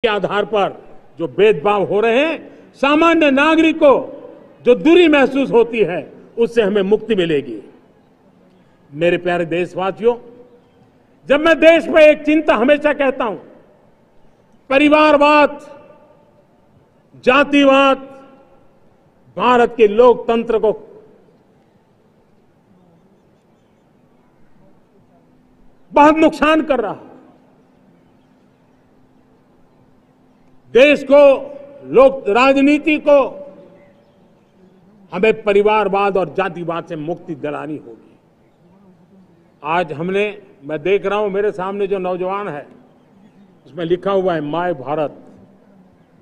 के आधार पर जो भेदभाव हो रहे हैं, सामान्य नागरिक को जो दूरी महसूस होती है, उससे हमें मुक्ति मिलेगी। मेरे प्यारे देशवासियों, जब मैं देश में एक चिंता हमेशा कहता हूं, परिवारवाद, जातिवाद भारत के लोकतंत्र को बहुत नुकसान कर रहा है। देश को, लोक राजनीति को हमें परिवारवाद और जातिवाद से मुक्ति दिलानी होगी। आज मैं देख रहा हूं मेरे सामने जो नौजवान है, उसमें लिखा हुआ है माय भारत।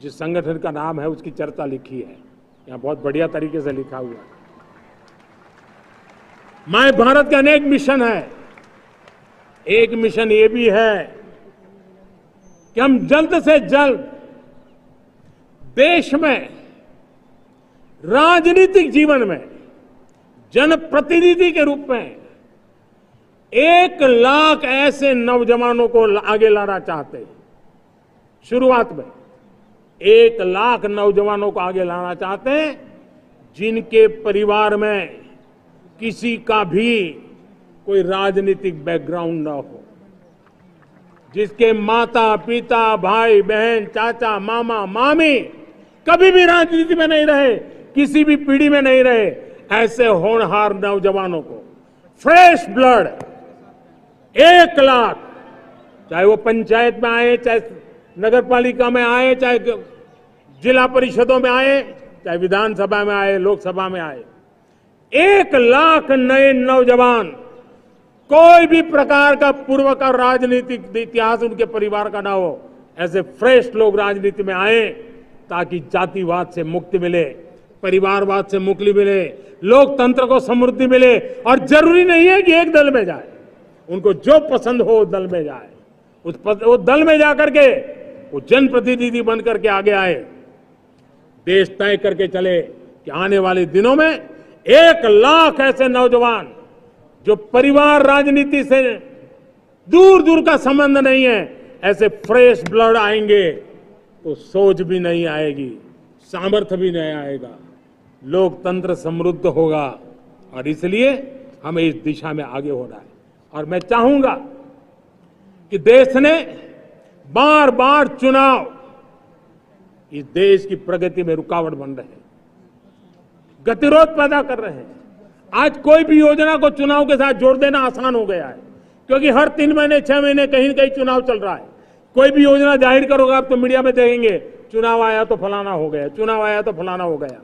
जिस संगठन का नाम है उसकी चर्चा लिखी है, यहां बहुत बढ़िया तरीके से लिखा हुआ है। माय भारत के अनेक मिशन है। एक मिशन ये भी है कि हम जल्द से जल्द देश में राजनीतिक जीवन में जनप्रतिनिधि के रूप में 1 लाख ऐसे नौजवानों को आगे लाना चाहते हैं। शुरुआत में 1 लाख नौजवानों को आगे लाना चाहते हैं, जिनके परिवार में किसी का भी कोई राजनीतिक बैकग्राउंड न हो, जिसके माता पिता भाई बहन चाचा मामा मामी कभी भी राजनीति में नहीं रहे, किसी भी पीढ़ी में नहीं रहे, ऐसे होनहार नौजवानों को फ्रेश ब्लड 1 लाख, चाहे वो पंचायत में आए, चाहे नगर पालिका में आए, चाहे जिला परिषदों में आए, चाहे विधानसभा में आए, लोकसभा में आए, 1 लाख नए नौजवान, कोई भी प्रकार का पूर्व का राजनीतिक इतिहास उनके परिवार का ना हो, ऐसे फ्रेश लोग राजनीति में आए, ताकि जातिवाद से मुक्ति मिले, परिवारवाद से मुक्ति मिले, लोकतंत्र को समृद्धि मिले। और जरूरी नहीं है कि एक दल में जाए, उनको जो पसंद हो उस दल में जाए, वो दल में जाकर के वो जनप्रतिनिधि बन करके आगे आए। देश तय करके चले कि आने वाले दिनों में 1 लाख ऐसे नौजवान जो परिवार राजनीति से दूर दूर का संबंध नहीं है, ऐसे फ्रेश ब्लड आएंगे तो सोच भी नहीं आएगी, सामर्थ्य भी नहीं आएगा, लोकतंत्र समृद्ध होगा। और इसलिए हमें इस दिशा में आगे होना है। और मैं चाहूंगा कि देश ने बार बार चुनाव इस देश की प्रगति में रुकावट बन रहे हैं, गतिरोध पैदा कर रहे हैं। आज कोई भी योजना को चुनाव के साथ जोड़ देना आसान हो गया है, क्योंकि हर 3 महीने 6 महीने कहीं न कहीं चुनाव चल रहा है। कोई भी योजना जाहिर करोगे आप तो मीडिया में देखेंगे, चुनाव आया तो फलाना हो गया, चुनाव आया तो फलाना हो गया।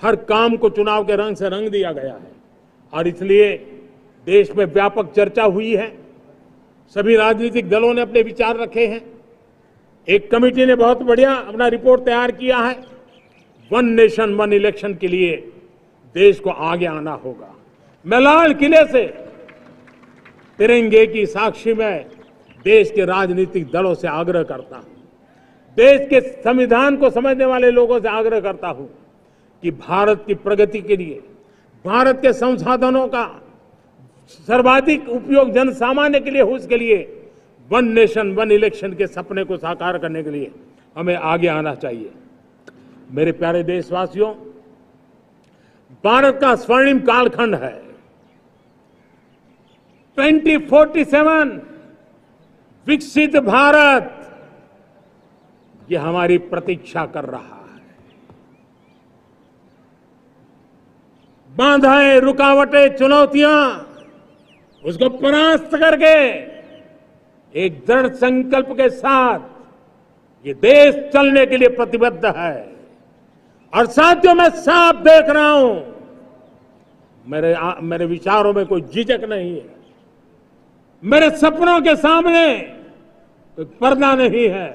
हर काम को चुनाव के रंग से रंग दिया गया है। और इसलिए देश में व्यापक चर्चा हुई है, सभी राजनीतिक दलों ने अपने विचार रखे हैं। एक कमेटी ने बहुत बढ़िया अपना रिपोर्ट तैयार किया है। 1 नेशन 1 इलेक्शन के लिए देश को आगे आना होगा। मैं लाल किले से तिरंगे की साक्षी में देश के राजनीतिक दलों से आग्रह करता हूं, देश के संविधान को समझने वाले लोगों से आग्रह करता हूं कि भारत की प्रगति के लिए, भारत के संसाधनों का सर्वाधिक उपयोग जन सामान्य के लिए हो, उसके लिए 1 नेशन 1 इलेक्शन के सपने को साकार करने के लिए हमें आगे आना चाहिए। मेरे प्यारे देशवासियों, भारत का स्वर्णिम कालखंड है। 2047 विकसित भारत, ये हमारी प्रतीक्षा कर रहा है। बाधाएं, रुकावटें, चुनौतियां, उसको परास्त करके एक दृढ़ संकल्प के साथ ये देश चलने के लिए प्रतिबद्ध है। और साथियों, मैं साफ देख रहा हूं, मेरे विचारों में कोई झिझक नहीं है, मेरे सपनों के सामने कोई पर्दा नहीं है।